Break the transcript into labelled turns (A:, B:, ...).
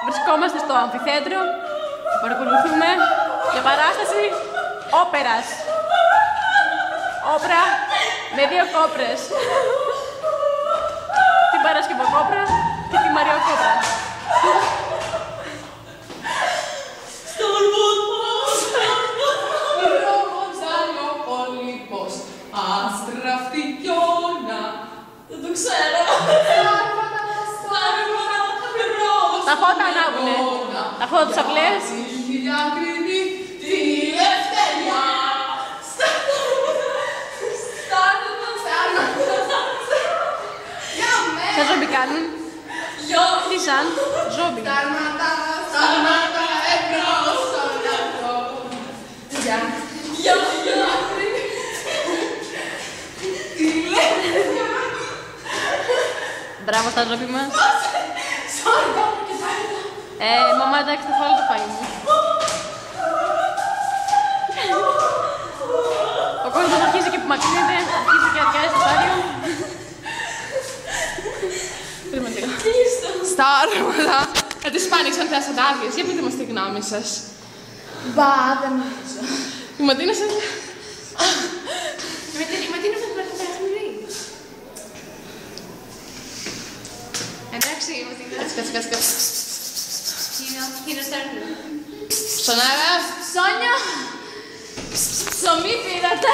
A: Βρισκόμαστε στο αμφιθέατρο και παρακολουθούμε μια παράσταση όπερας. Όπερα με δύο κόπρες. Την Παρασκευοκόπρα και τη Μαριοκόπρα.
B: Δεν το ξέρω.
A: Τα φώτα ανάβουνε. Τα φώτα τους απλές. Σαν ζόμπι κάνουν. Τι σαν ζόμπι. Μπράβο στα ζόμπι μας. Μαμά, εντάξει, θα φάω το φάλι μου. Ο κόσμος αρχίζει και απομακρύνεται, αρχίζει και αδειάζει το στάδιο. Περίμενε λίγο.
B: Στα όρομα, γιατί σπάνιξαν πιάσαν άδειες. Για πείτε μας τη γνώμη σας.
C: Μπα, δεν νομίζω.
B: Η Ματίνα σας...
C: Η Ματίνα θα την περάσει. Εντάξει, η Ματίνα.
B: Κάτσε.
C: Κίνο στέρνου.
B: Ψωνάρα.
C: Σόνια. Ψωμί πήρατε.